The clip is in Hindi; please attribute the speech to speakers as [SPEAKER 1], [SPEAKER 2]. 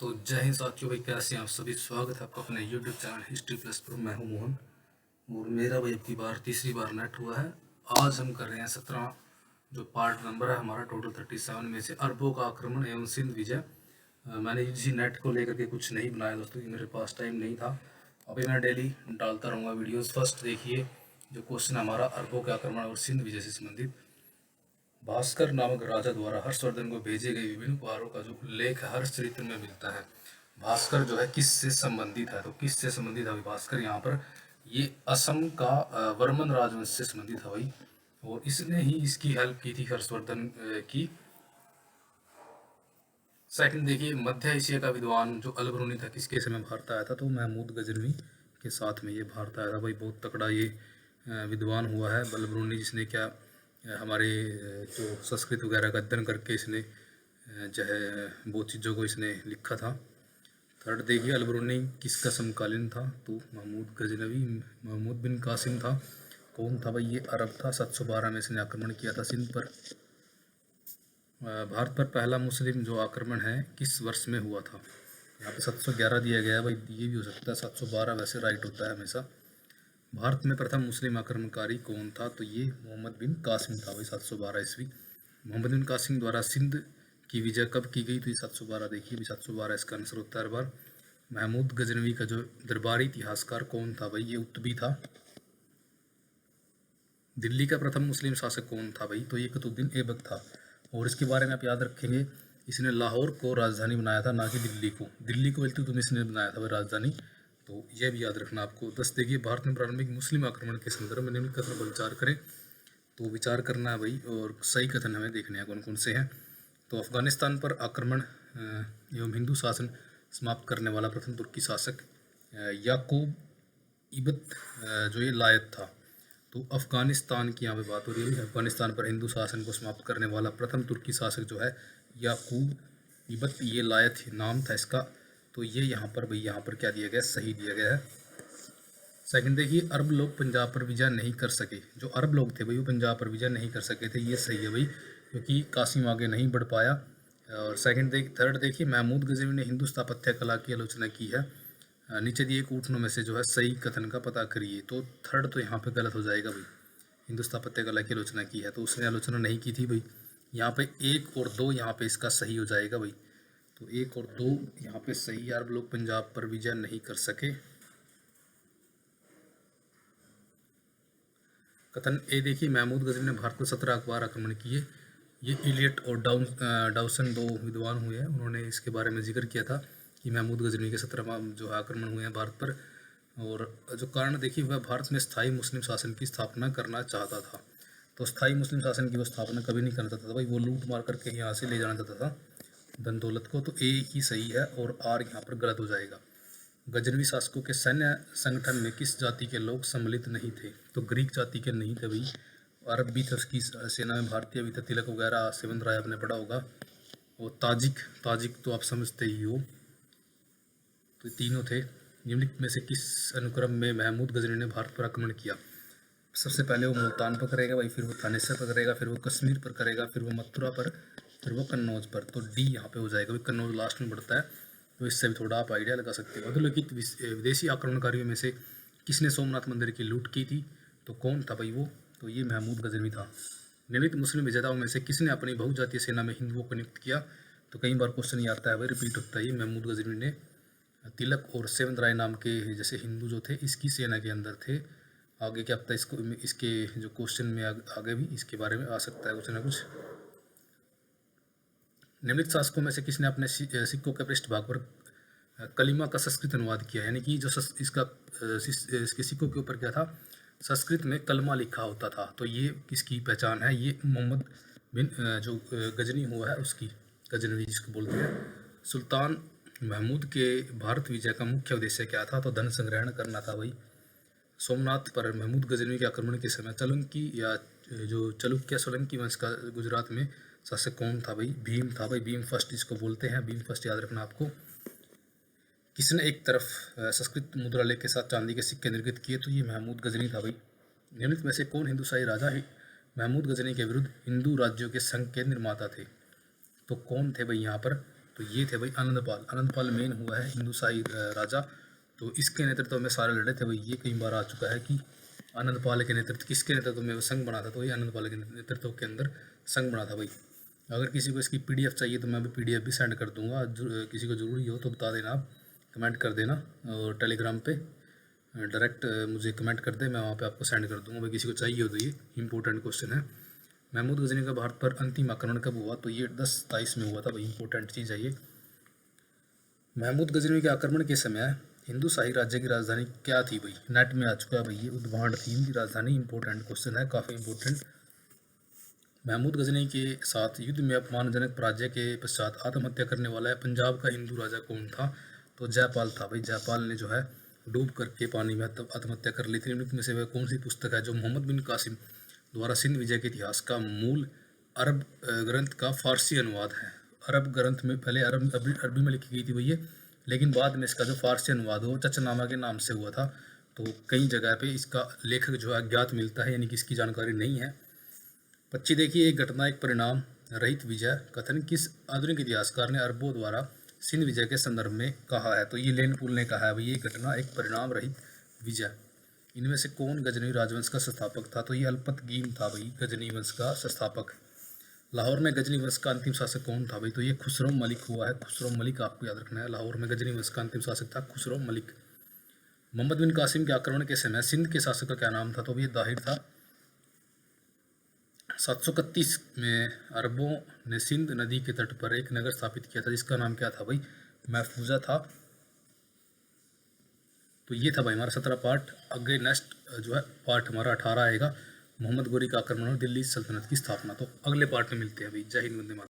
[SPEAKER 1] तो जय हिंद साथियों भाई, कैसे हैं आप सभी। स्वागत है आपका अपने यूट्यूब चैनल हिस्ट्री प्लस पर। मैं हूं मोहन और मेरा भाई अब की बार तीसरी बार नेट हुआ है। आज हम कर रहे हैं 17 जो पार्ट नंबर है हमारा टोटल 37 में से अरबों का आक्रमण एवं सिंध विजय। मैंने इसी नेट को लेकर के कुछ नहीं बनाया दोस्तों, कि मेरे पास टाइम नहीं था। अभी मैं डेली डालता रहूँगा वीडियोज़। फर्स्ट देखिए जो क्वेश्चन हमारा अरबों के आक्रमण और सिंध विजय से संबंधित। भास्कर नामक राजा द्वारा हर्षवर्धन को भेजे गए विभिन्न उपहारों का जो उल्लेख हर्ष चरित्र में मिलता है। भास्कर जो है किस से संबंधित है, तो किस से संबंधित है भास्कर यहाँ पर, ये असम का वर्मन राजवंश से संबंधित है भाई। और इसने ही इसकी हेल्प की थी हर्षवर्धन की। सेकंड देखिए, मध्य एशिया का विद्वान जो अलबरूनी था किसके समय भारत आया था, तो महमूद गजनवी के साथ में ये भारत आया था भाई। बहुत तकड़ा ये विद्वान हुआ है अलबरूनी, जिसने क्या हमारे जो संस्कृत वगैरह का अध्ययन करके इसने जो है बहुत चीज़ों को इसने लिखा था। थर्ड देखिए, अलबरूनी किसका समकालीन था, तो महमूद गजनवी महमूद बिन कासिम था। कौन था भाई, ये अरब था। 712 में इसने आक्रमण किया था सिंध पर। भारत पर पहला मुस्लिम जो आक्रमण है किस वर्ष में हुआ था, यहाँ पे 711 दिया गया है भाई, ये भी हो सकता है 712, वैसे राइट होता है हमेशा। भारत में प्रथम मुस्लिम आक्रमणकारी कौन था, तो ये मोहम्मद बिन कासिम था भाई, 712 ईस्वी। मोहम्मद बिन कासिम द्वारा सिंध की विजय कब की गई, तो ये 712 देखिए, 712 इसका आंसर होता है बार। महमूद गजनवी का जो दरबारी इतिहासकार कौन था भाई, ये उत्तबी था। दिल्ली का प्रथम मुस्लिम शासक कौन था भाई, तो ये कुतुबुद्दीन ऐबक था। और इसके बारे में आप याद रखेंगे, इसने लाहौर को राजधानी बनाया था, ना कि दिल्ली को। दिल्ली को बल्कि तुम इसने बनाया था भाई राजधानी, तो यह भी याद रखना आपको। 10 देखिए, भारत में प्रारंभिक मुस्लिम आक्रमण के संदर्भ में निम्न कथन पर विचार करें, तो विचार करना है भाई, और सही कथन हमें देखने हैं कौन कौन से हैं। तो अफगानिस्तान पर आक्रमण एवं हिंदू शासन समाप्त करने वाला प्रथम तुर्की शासक याकूब इबत जो ये लायत था। तो अफगानिस्तान की यहाँ पे बात हो रही है। अफगानिस्तान पर हिंदू शासन को समाप्त करने वाला प्रथम तुर्की शासक जो है याकूब इबत ये लायत नाम था इसका। तो ये यहाँ पर भाई, यहाँ पर क्या दिया गया, सही दिया गया है। सेकंड देखिए, अरब लोग पंजाब पर विजय नहीं कर सके। जो अरब लोग थे भाई वो पंजाब पर विजय नहीं कर सके थे, ये सही है भाई, क्योंकि कासिम आगे नहीं बढ़ पाया। और थर्ड देखिए, महमूद गजनवी ने हिंदू स्थापत्य कला की आलोचना की है। नीचे दिए कूटनों में से जो है सही कथन का पता करिए, तो थर्ड तो यहाँ पे गलत हो जाएगा भाई। हिंदू स्थापत्य कला की आलोचना की है, तो उसने आलोचना नहीं की थी भाई। यहाँ पे 1 और 2 यहाँ पे इसका सही हो जाएगा भाई। तो 1 और 2 यहाँ पे सही, अरब लोग पंजाब पर विजय नहीं कर सके। कथन ए देखिए, महमूद गजनवी ने भारत पर 17 बार आक्रमण किए। ये इलियट और डाउसन दो विद्वान हुए हैं, उन्होंने इसके बारे में जिक्र किया था कि महमूद गजनवी के 17 जो आक्रमण हुए हैं भारत पर। और जो कारण देखिए, वह भारत में स्थायी मुस्लिम शासन की स्थापना करना चाहता था। तो स्थायी मुस्लिम शासन की वो स्थापना कभी नहीं करना चाहता था भाई, वो लूट मार करके यहाँ से ले जाना चाहता था धन दौलत को। तो ए ही सही है और आर यहाँ पर गलत हो जाएगा। गजनवी शासकों के सैन्य संगठन में किस जाति के लोग सम्मिलित नहीं थे, तो ग्रीक जाति के नहीं थे भाई। अरब भी थे उसकी सेना में, भारतीय भी थे, तिलक वगैरह सेवन राय आपने पढ़ा होगा। और ताजिक तो आप समझते ही हो। तो तीनों थे। निम्नलिखित में से किस अनुक्रम में महमूद गजनवी ने भारत पर आक्रमण किया। सबसे पहले वो मुल्तान पर करेगा भाई, फिर वो थानेसर पर करेगा, फिर वो कश्मीर पर करेगा, फिर वो मथुरा पर, फिर वो कन्नौज पर। तो डी यहाँ पे हो जाएगा भाई, कन्नौज लास्ट में पड़ता है, तो इससे भी थोड़ा आप आइडिया लगा सकते हो। अधोलिखित विदेशी आक्रमणकारियों में से किसने सोमनाथ मंदिर की लूट की थी, तो कौन था भाई वो, तो ये महमूद गजनवी था। नियमित मुस्लिम विजेताओं में से किसने अपनी बहुजातीय सेना में हिंदुओं को नियुक्त किया, तो कई बार क्वेश्चन ये आता है भाई, रिपीट होता है। ये महमूद गजनवी ने तिलक और सेवन राय नाम के जैसे हिंदू जो थे इसकी सेना के अंदर थे। आगे क्या पता इसको, इसके जो क्वेश्चन में आगे भी इसके बारे में आ सकता है कुछ ना कुछ। निम्नलिखित शासकों में से किसने अपने सिक्कों के पृष्ठभाग पर कलिमा का संस्कृत अनुवाद किया, यानी कि जो इसके सिक्कों के ऊपर क्या था, संस्कृत में कलमा लिखा होता था। तो ये किसकी पहचान है, ये मोहम्मद बिन जो गजनी हुआ है उसकी, गजनवी जिसको बोलते हैं। सुल्तान महमूद के भारत विजय का मुख्य उद्देश्य क्या था, तो धन संग्रहण करना था भाई। सोमनाथ पर महमूद गजनवी के आक्रमण के समय चलुंकी या जो चलुक्य सोलंकी वंश का गुजरात में शासक कौन था भाई, भीम था भाई, भीम फर्स्ट जिसको बोलते हैं, भीम फर्स्ट याद रखना आपको। किसने एक तरफ संस्कृत मुद्रालय के साथ चांदी के सिक्के निर्मित किए, तो ये महमूद गजनी था भाई। निम्नलिखित में से कौन हिंदुशाही राजा है महमूद गजनी के विरुद्ध हिंदू राज्यों के संघ के निर्माता थे, तो कौन थे भाई यहाँ पर, तो ये थे भाई आनंदपाल मेन हुआ है हिंदूशाही राजा। तो इसके नेतृत्व में सारे लड़े थे भाई। ये कई बार आ चुका है कि आनंदपाल के नेतृत्व, किसके नेतृत्व में वो संघ बना था, तो ये आनंदपाल के नेतृत्व के अंदर संघ बना था भाई। अगर किसी को इसकी PDF चाहिए तो मैं भी PDF भी सेंड कर दूंगा। किसी को ज़रूरी हो तो बता देना, आप कमेंट कर देना और टेलीग्राम पे डायरेक्ट मुझे कमेंट कर दे, मैं वहाँ पे आपको सेंड कर दूंगा भाई। किसी को चाहिए हो तो ये इंपॉर्टेंट क्वेश्चन है। महमूद गजनी का भारत पर अंतिम आक्रमण कब हुआ, तो ये 10/27 में हुआ था भाई। इंपॉर्टेंट चीज़ है ये। महमूद गजनी के आक्रमण के समय हिंदूशाही राज्य की राजधानी क्या थी भाई, नेट में आ चुका है भाई। ये उद्भांड थी इनकी राजधानी। इंपॉर्टेंट क्वेश्चन है, काफ़ी इंपॉर्टेंट। महमूद गजनी के साथ युद्ध में अपमानजनक पराजय के पश्चात आत्महत्या करने वाला है पंजाब का हिंदू राजा कौन था, तो जयपाल था भाई। जयपाल ने जो है डूब करके पानी में आत्महत्या कर ली थी। निम्नलिखित में से वह कौन सी पुस्तक है जो मोहम्मद बिन कासिम द्वारा सिंध विजय के इतिहास का मूल अरब ग्रंथ का फारसी अनुवाद है। अरब ग्रंथ में पहले अरबी में लिखी गई थी भैया, लेकिन बाद में इसका जो फारसी अनुवाद हो चचनामा के नाम से हुआ था। तो कई जगह पे इसका लेखक जो है अज्ञात मिलता है, यानी कि इसकी जानकारी नहीं है। 25 देखिए, एक घटना एक परिणाम रहित विजय कथन किस आधुनिक इतिहासकार ने अरबों द्वारा सिंध विजय के संदर्भ में कहा है, तो ये लेनपुल ने कहा है भाई। ये घटना एक परिणाम रहित विजय। इनमें से कौन गजनी राजवंश का संस्थापक था, तो ये अल्पतगीन था भाई, गजनी वंश का संस्थापक। लाहौर में गजनी वंश का अंतिम शासक कौन था भाई, तो ये खुसरो मलिक हुआ है। खुसरो मलिक आपको याद रखना है। लाहौर में गजनी वंश का अंतिम शासक था खुसरो मलिक। मोहम्मद बिन कासिम के आक्रमण के समय सिंध के शासक का क्या नाम था, तो ये दाहिर था। 731 में अरबों ने सिंध नदी के तट पर एक नगर स्थापित किया था, जिसका नाम क्या था भाई, महफूजा था। तो ये था भाई हमारा 17 पार्ट। आगे नेक्स्ट जो है पार्ट हमारा 18 आएगा, मोहम्मद गोरी का आक्रमण और दिल्ली सल्तनत की स्थापना। तो अगले पार्ट में मिलते हैं भाई। जय हिंद, वंदे मातरम।